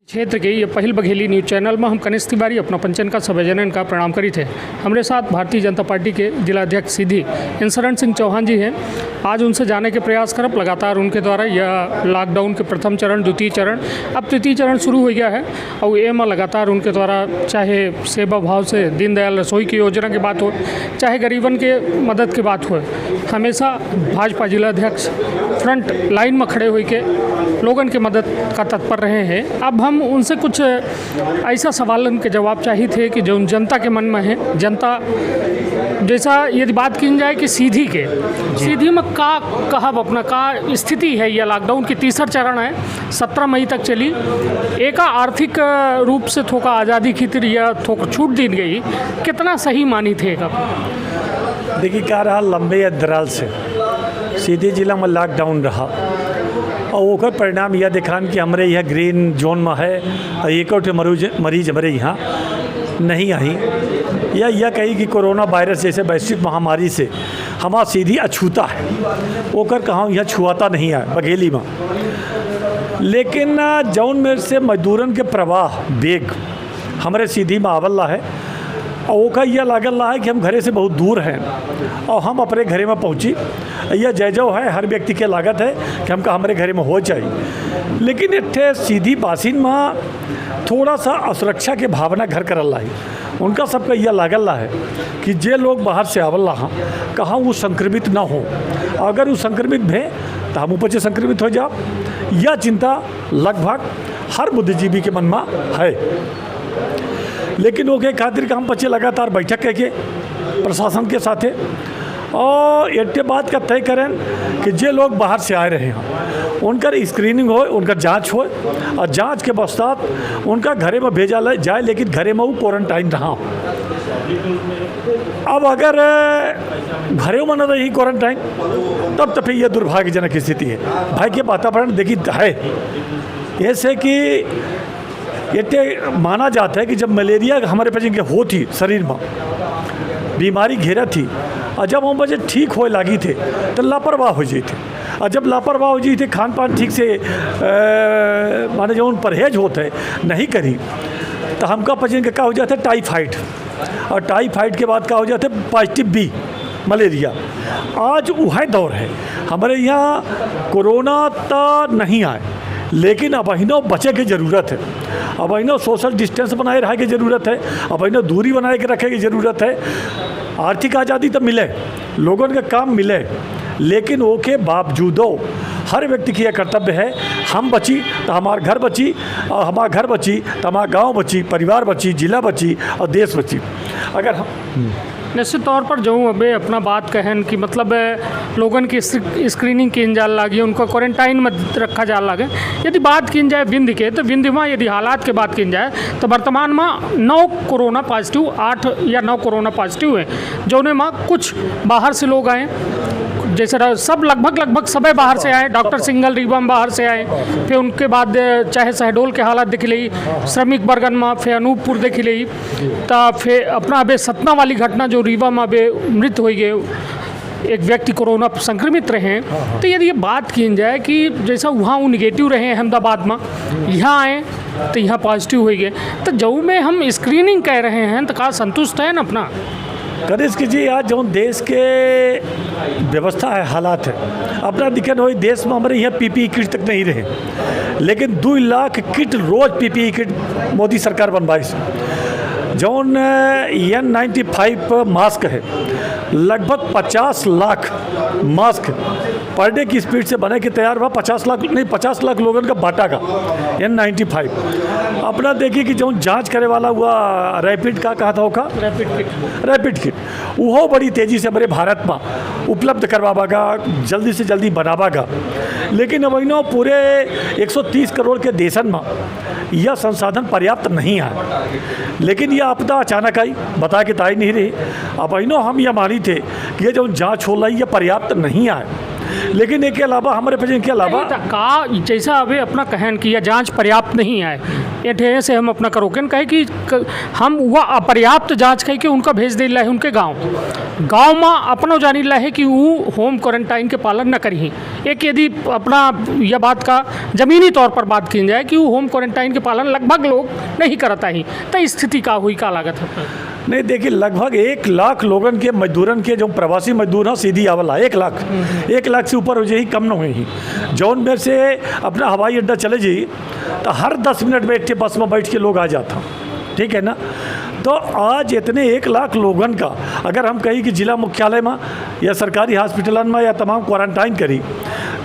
क्षेत्र के ये पहिल बघेली न्यूज़ चैनल में हम कनिष्ठ तिवारी अपना पंचन का सभेजनन का प्रणाम करी थे। हमारे साथ भारतीय जनता पार्टी के जिलाध्यक्ष सीधी इंसरण सिंह चौहान जी हैं। आज उनसे जाने के प्रयास करब। लगातार उनके द्वारा यह लॉकडाउन के प्रथम चरण, द्वितीय चरण, अब तृतीय चरण शुरू हो गया है और ये में लगातार उनके द्वारा चाहे सेवा भाव से दीनदयाल रसोई की योजना की बात हो, चाहे गरीबन के मदद की बात हो, हमेशा भाजपा जिलाध्यक्ष फ्रंट लाइन में खड़े हुए के लोगन के मदद का तत्पर रहे हैं। अब हम उनसे कुछ ऐसा सवालन के जवाब चाहिए थे कि जो जनता के मन में है। जनता जैसा यदि बात की जाए कि सीधी में का कहब अपना का स्थिति है। यह लॉकडाउन की तीसरा चरण है, 17 मई तक चली। एक आर्थिक रूप से थोड़ा आज़ादी खितर या थोड़ा छूट दी गई, कितना सही मानी थे? देखिए क्या रहा, लंबे अंतराल से सीधी जिला में लॉकडाउन रहा और ओकर परिणाम यह दिखान कि हमारे यह ग्रीन जोन में है और एक मरीज हमारे यहाँ नहीं आई। यह कही कि कोरोना वायरस जैसे वैश्विक महामारी से हमारा सीधी अछूता है, ओकर कहाँ यह छुआता नहीं है बघेली में। लेकिन जौन में से मजदूरन के प्रवाह वेग हमारे सीधी में आवल है और ओका यह लागल रहा है कि हम घरे से बहुत दूर हैं और हम अपने घरे में पहुँची। यह जय जो है हर व्यक्ति के लागत है कि हमका हमारे घरे में हो जाए। लेकिन इतने सीधी बासिन में थोड़ा सा असुरक्षा के भावना घर करल रही। उनका सबका यह लागल है कि जे लोग बाहर से आवल रहा कहाँ वो संक्रमित ना हो, अगर वो संक्रमित भे तो हम ऊपर से संक्रमित हो जाओ। यह चिंता लगभग हर बुद्धिजीवी के मन में है। लेकिन ओके खातिर का हम बच्चे लगातार बैठक करके प्रशासन के साथ और एक बात का तय करें कि जे लोग बाहर से आए रहे हैं उनका स्क्रीनिंग हो, उनका जांच हो और जांच के पश्चात उनका घरे में भेजा जाए, लेकिन घरे में वो क्वारंटाइन रहा। अब अगर घरे में न रही क्वारंटाइन तब तो फिर यह दुर्भाग्यजनक स्थिति है। भाई के वातावरण देखिए है ऐसे कि ये माना जाता है कि जब मलेरिया हमारे पे जिनके हो थी शरीर में बीमारी घेरा थी और जब हम बजे ठीक हो लगी थे तो लापरवाह हो जाते और जब लापरवाह हो जाते खान पान ठीक से माने जो परहेज होते है नहीं करी तो हमका पचन का हो जाता है टाइफाइड और टाइफाइड के बाद का हो जाता है पॉजिटिव बी मलेरिया। आज वह दौर है हमारे यहाँ कोरोना तो नहीं आए, लेकिन अब अहिनो बचे की ज़रूरत है। अब अहिनो सोशल डिस्टेंस बनाए रहे की ज़रूरत है, अब अहिनो दूरी बनाए के रखे की ज़रूरत है। आर्थिक आज़ादी तो मिले, लोगों के काम मिले, लेकिन वो के बावजूदो हर व्यक्ति की यह कर्तव्य है हम बची तो हमारा घर बची और हमारा घर बची तो हमारा गाँव बची, परिवार बची, जिला बची और देश बची। अगर हम निश्चित तौर पर जो अबे अपना बात कहन कि मतलब लोगन की स्क्रीनिंग की जाल लागी, उनको क्वारंटाइन में रखा जा लागे। यदि बात की जाए विंध्य के, तो विंध्य में यदि हालात के बात की जाए तो वर्तमान में 9 कोरोना पॉजिटिव, 8 या 9 कोरोना पॉजिटिव है, जोने में कुछ बाहर से लोग आए, जैसे सब लगभग सभी बाहर से आए। डॉक्टर सिंगल रीवा में बाहर से आए, फिर उनके बाद चाहे शहडोल के हालात देख ली, श्रमिक बर्गन में, फिर अनूपपुर देख ली, तो फिर अपना अबे सतना वाली घटना जो रीवा में अबे मृत हो गए, एक व्यक्ति कोरोना संक्रमित रहे। तो यदि ये बात की जाए कि जैसा वहाँ वो निगेटिव रहे अहमदाबाद में, यहाँ आए तो यहाँ पॉजिटिव हो गए, तो जो में हम स्क्रीनिंग कह रहे हैं तो का संतुष्ट है ना अपना करेज कीजिए। आज जो देश के व्यवस्था है, हालात है अपना दिखन हो, देश में हमारे यहाँ PPE किट तक नहीं रहे, लेकिन 2 लाख किट रोज PPE किट मोदी सरकार बनवाई। जौन N95 मास्क है, लगभग 50 लाख मास्क पर डे की स्पीड से बने के तैयार हुआ। 50 लाख लोगों का बांटा का N95। अपना देखिए कि जो जांच करे वाला हुआ रैपिड का कहा था होगा रैपिड किट वो बड़ी तेज़ी से हमारे भारत में उपलब्ध करवाएगा, जल्दी से जल्दी बनावागा। लेकिन अब इनो पूरे 130 करोड़ के देशन में यह संसाधन पर्याप्त नहीं है। लेकिन यह आपदा अचानक आई, बता के ताई नहीं रही। अब इनो हम यह मानी थे कि ये जो जाँच हो रही है पर्याप्त नहीं आए। लेकिन एक के अलावा हमारे पेशेंट के अलावा का जैसा अभी अपना कहन किया जांच पर्याप्त नहीं है ये ठे से हम अपना करोकन कहे कि हम वह अपर्याप्त जांच कह के उनका भेज दे है उनके गांव में अपना जानी ला है कि वो होम क्वारंटाइन के पालन न करी। एक यदि अपना यह बात का ज़मीनी तौर पर बात की जाए कि वो होम क्वारंटाइन के पालन लगभग लोग नहीं करता ही, तो स्थिति का हुई का लागत है? नहीं देखिए, लगभग 1 लाख लोगन के मजदूरन के जो प्रवासी मजदूर हैं सीधी आवला 1 लाख 1 लाख से ऊपर हो जाए कम न हुई। जौन में से अपना हवाई अड्डा चले जाइए तो हर 10 मिनट में एक बस में बैठ के लोग आ जाता, ठीक है ना। तो आज इतने 1 लाख लोगन का अगर हम कहीं कि जिला मुख्यालय में या सरकारी हॉस्पिटलन में या तमाम क्वारंटाइन करी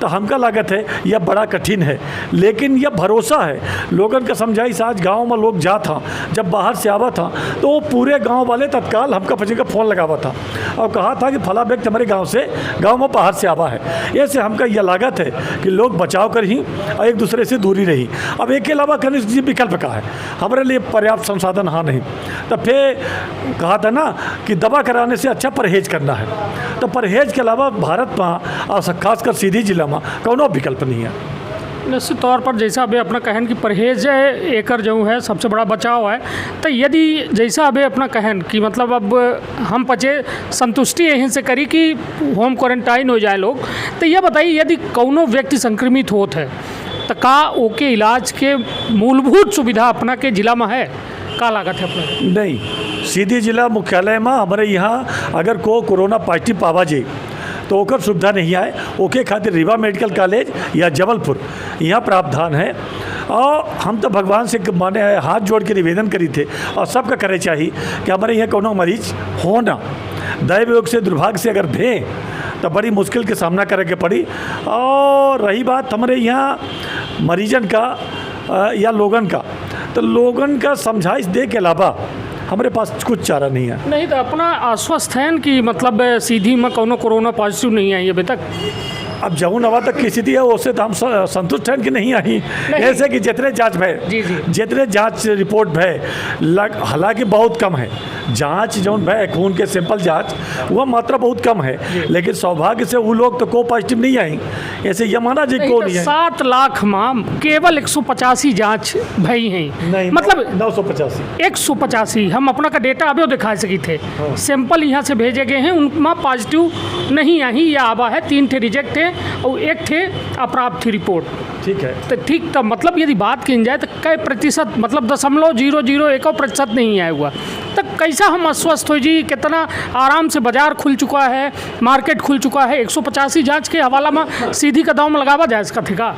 तो हमका लागत है यह बड़ा कठिन है। लेकिन यह भरोसा है लोगन का समझाइश। आज गांव में लोग जा था, जब बाहर से आवा था तो वो पूरे गांव वाले तत्काल हमका पचे का फ़ोन लगावा था और कहा था कि फला व्यक्ति हमारे गांव में बाहर से आवा है। ऐसे हमका यह लागत है कि लोग बचाव कर ही और एक दूसरे से दूरी रही। अब एक के अलावा कनिष्ठ जी विकल्प का है, हमारे लिए पर्याप्त संसाधन हाँ नहीं, तो फिर कहा था ना कि दवा कराने से अच्छा परहेज करना है। तो परहेज के अलावा भारत में और खासकर सीधी जिला में कोनो विकल्प नहीं है। निश्चित तौर पर जैसा अभी अपना कहन कि परहेज एकर जो है सबसे बड़ा बचाव है। तो यदि जैसा अभी अपना कहन कि मतलब अब हम पचे संतुष्टि यहीं से करी कि होम क्वारंटाइन हो जाए लोग, तो यह बताइए यदि कौनो व्यक्ति संक्रमित होत है तो का ओके इलाज के मूलभूत सुविधा अपना के जिला में है? का लागत है अपना? नहीं, सीधी जिला मुख्यालय में हमारे यहाँ अगर को कोरोना पॉजिटिव पावा जाए तो ओकर सुविधा नहीं आए। ओके खातिर रीवा मेडिकल कॉलेज या जबलपुर यहाँ प्रावधान है। और हम तो भगवान से माने हाथ जोड़ के निवेदन करी थे और सबका करे चाहिए कि हमारे यहाँ कोनो मरीज हो ना, दैव योग से दुर्भाग्य से अगर भें तो बड़ी मुश्किल के सामना करे के पड़ी। और रही बात हमारे यहाँ मरीजन का या लोगन का, तो लोगन का समझाइश दे के अलावा हमारे पास कुछ चारा नहीं है। नहीं तो अपना आश्वस्त है कि मतलब सीधी में कोनो कोरोना पॉजिटिव नहीं आई अभी तक? अब जौन हवा तक की स्थिति है उससे तो हम संतुष्ट हैं कि नहीं आई। ऐसे कि जितने जांच भय जितने जांच रिपोर्ट भय हालांकि बहुत कम है, जांच जौन भय खून के सैंपल जांच वह मात्रा बहुत कम है, लेकिन सौभाग्य से वो लोग तो को पॉजिटिव नहीं आई। ऐसे ये माना जी को नहीं है। 7 लाख में केवल 185 जांच भई हैं, नहीं मतलब 985 हम अपना का डेटा अभी दिखा सकी थे। सैंपल यहाँ से भेजे गए हैं, उनमें पॉजिटिव नहीं आई या आवा है, 3 थे रिजेक्ट थे और 1 थे अप्राप्त थी रिपोर्ट। ठीक है, तो ठीक, तब मतलब यदि बात की जाए तो कई प्रतिशत मतलब 0.001% नहीं आया हुआ। तो कैसा हम आश्वस्त हो जी? कितना आराम से बाजार खुल चुका है, मार्केट खुल चुका है, 185 जांच के हवाला में सीधी का दाव में लगावा जाए इसका ठिका?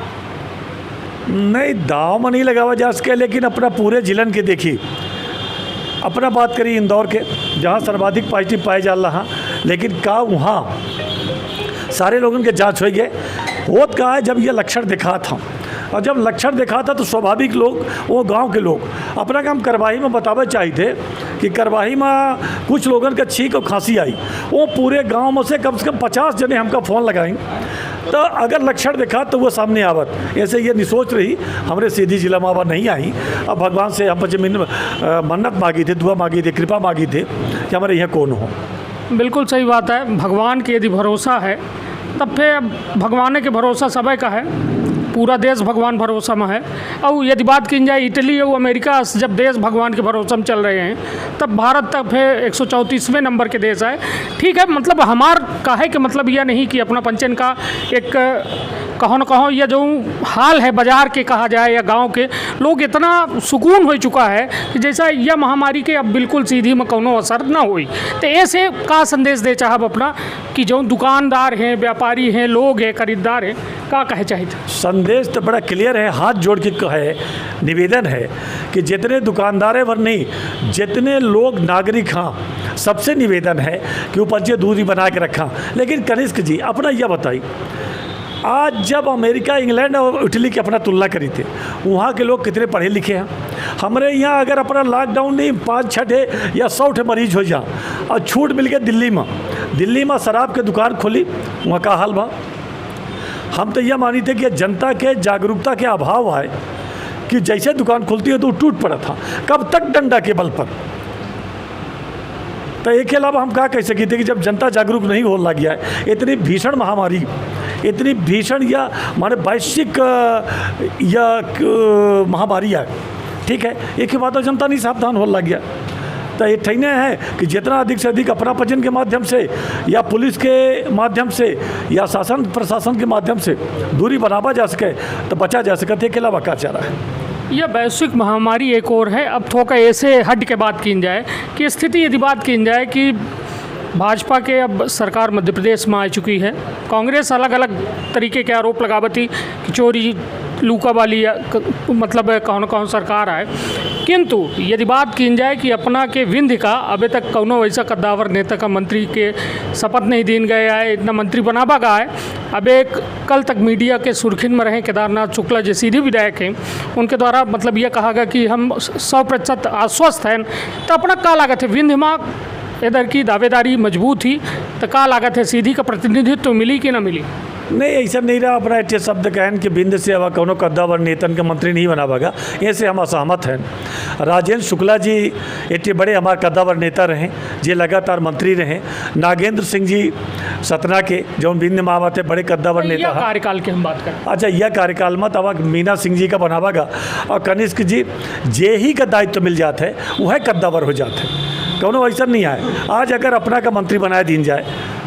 नहीं, दाव में नहीं लगावा जा सके, लेकिन अपना पूरे जिलन के देखिए। अपना बात करी इंदौर के जहाँ सर्वाधिक पॉजिटिव पाए जा रहा, लेकिन का वहाँ सारे लोगों के जांच हो गए। होत का है जब ये लक्षण दिखा था, और जब लक्षण दिखा था तो स्वाभाविक लोग वो गांव के लोग अपना काम करवाही में बतावे चाहिए थे कि करवाही में कुछ लोगों का छींक और खांसी आई। वो पूरे गांव में से कम 50 जने हमका फ़ोन लगाई, तो अगर लक्षण दिखा तो वो सामने आवत। ऐसे ये निसोच रही हमारे सीधी जिला में आवा नहीं आई। अब भगवान से हम बच्चे मन्नत मांगी थी, दुआ मांगी थी, कृपा मांगी थी कि हमारे यहाँ कौन हो। बिल्कुल सही बात है। भगवान के यदि भरोसा है तब फिर भगवान के भरोसा समय का है, पूरा देश भगवान भरोसा में है। और यदि बात की जाए इटली और अमेरिका जब देश भगवान के भरोसा में चल रहे हैं, तब भारत तक फिर 134वें नंबर के देश है। ठीक है, मतलब हमार कहे कि मतलब यह नहीं कि अपना पंचन का एक कहो न कहो यह जो हाल है बाजार के कहा जाए या गांव के लोग इतना सुकून हो चुका है कि जैसा यह महामारी के अब बिल्कुल सीधी में कोनो असर ना हुई। तो ऐसे का संदेश दे चाहब अपना कि जो दुकानदार हैं, व्यापारी हैं, लोग हैं, खरीदार हैं, का कहे चाहिए? संदेश तो बड़ा क्लियर है, हाथ जोड़ के है निवेदन है कि जितने दुकानदार हैं वर नहीं, जितने लोग नागरिक हाँ, सबसे निवेदन है कि ऊपर से दूरी बना के रखा। लेकिन कनिष्क जी अपना यह बताइए, आज जब अमेरिका, इंग्लैंड और इटली की अपना तुलना करी थे, वहाँ के लोग कितने पढ़े लिखे हैं। हमारे यहाँ अगर अपना लॉकडाउन नहीं 5-6 या 100 मरीज हो जा और छूट मिल गया दिल्ली में शराब के दुकान खोली, वहाँ का हाल बा। हम तो यह मानी थे कि जनता के जागरूकता के अभाव आए कि जैसे दुकान खुलती है तो टूट पड़ा था। कब तक डंडा के बल पर? तो एक के अलावा हम क्या कह सकते थे कि जब जनता जागरूक नहीं हो लग गया है, इतनी भीषण महामारी इतनी भीषण या माने वैश्विक या महामारी है, ठीक है, एक ही बात जनता नहीं सावधान हो लग गया। तो ये ठहने है कि जितना अधिक से अधिक अपना पचन के माध्यम से या पुलिस के माध्यम से या शासन प्रशासन के माध्यम से दूरी बनावा जा सके तो बचा जा सकते के अलावा क्या चाह रहा है। यह वैश्विक महामारी एक और है। अब थोड़ा ऐसे हट के बात की जाए कि स्थिति यदि बात की जाए कि भाजपा के अब सरकार मध्य प्रदेश में आ चुकी है, कांग्रेस अलग अलग तरीके के आरोप लगावती कि चोरी लूका वाली मतलब कौन कौन सरकार आए, किंतु यदि बात की जाए कि अपना के विंध्य का अभी तक कौनो वैसा कद्दावर नेता का मंत्री के शपथ नहीं दिन गए है, इतना मंत्री बनावा गया है। अब एक कल तक मीडिया के सुर्खिन में रहे केदारनाथ शुक्ला जो सीधे विधायक हैं, उनके द्वारा मतलब ये कहा गया कि हम 100% आश्वस्त हैं। तो अपना का लागत है विंध्य में इधर की दावेदारी मजबूत थी, तो का लागत है सीधी का प्रतिनिधित्व मिली कि ना मिली? नहीं, ऐसा नहीं रहा। अपना एक शब्द कहन कि बिंद से अब कौनो कद्दावर नेतन के मंत्री नहीं बनावागा, ये से हम असहमत हैं। राजेंद्र शुक्ला जी इतने बड़े हमारे कद्दावर नेता रहे, जे लगातार मंत्री रहे। नागेंद्र सिंह जी सतना के जो बिंद मावा थे बड़े कद्दावर नेता हैं। कार्यकाल की हम बात करें, अच्छा यह कार्यकाल में तब मीना सिंह जी का बनावागा और कनिष्क जी जे ही का दायित्व मिल जाते हैं वह कद्दावर हो जाते हैं, कौनो ऐसा नहीं आए। आज अगर अपना का मंत्री बनाया दिन जाए,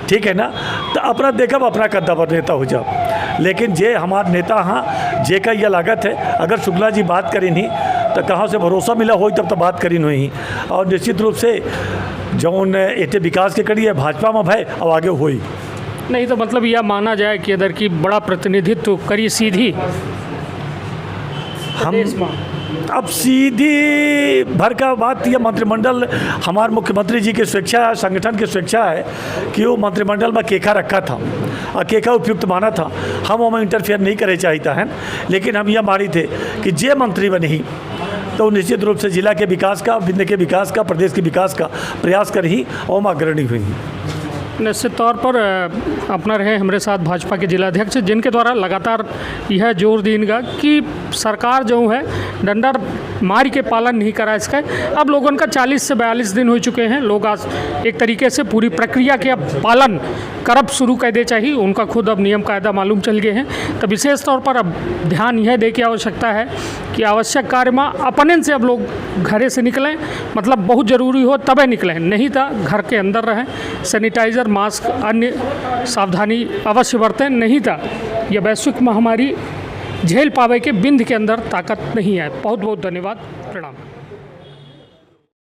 ठीक है ना, तो अपना देखब अपना कद्दावर नेता हो जाओ। लेकिन जे हमारे नेता हाँ जे का यह लागत है, अगर शुक्ला जी बात करी नहीं तो कहाँ से भरोसा मिला हो तब तो बात करी नहीं। और निश्चित रूप से जौन एटे विकास के कड़ी है भाजपा में भाई अब आगे हो ही नहीं, तो मतलब यह माना जाए कि इधर की बड़ा प्रतिनिधित्व करी सीधी हम अब सीधी भर का बात यह मंत्रिमंडल हमारे मुख्यमंत्री जी की स्वेच्छा है, संगठन की स्वेच्छा है कि वो मंत्रिमंडल में केखा रखा था और केखा उपयुक्त माना था। हम वहाँ इंटरफेयर नहीं करे चाहता है, लेकिन हम यह मानी थे कि जे मंत्री बने ही तो निश्चित रूप से जिला के विकास का, विंध्य के विकास का, प्रदेश के विकास का प्रयास कर ही और अग्रणी हुई। निश्चित तौर पर अपना रहे हमारे साथ भाजपा के जिलाध्यक्ष, जिनके द्वारा लगातार यह जोर दीनगा कि सरकार जो है डंडा मार के पालन नहीं करा इसका। अब लोगों का 40 से 42 दिन हो चुके हैं, लोग आज एक तरीके से पूरी प्रक्रिया के अब पालन करब शुरू कर दे चाहिए, उनका खुद अब नियम कायदा मालूम चल गए हैं। तो विशेष तौर पर अब ध्यान यह दे की आवश्यकता है कि आवश्यक कार्य में अपने से अब लोग घरे से निकलें, मतलब बहुत ज़रूरी हो तबे निकलें, नहीं तो घर के अंदर रहें, सैनिटाइज़र मास्क अन्य सावधानी अवश्य बरतें, नहीं था यह वैश्विक महामारी झेल पावे के बिंद के अंदर ताकत नहीं है। बहुत बहुत धन्यवाद, प्रणाम।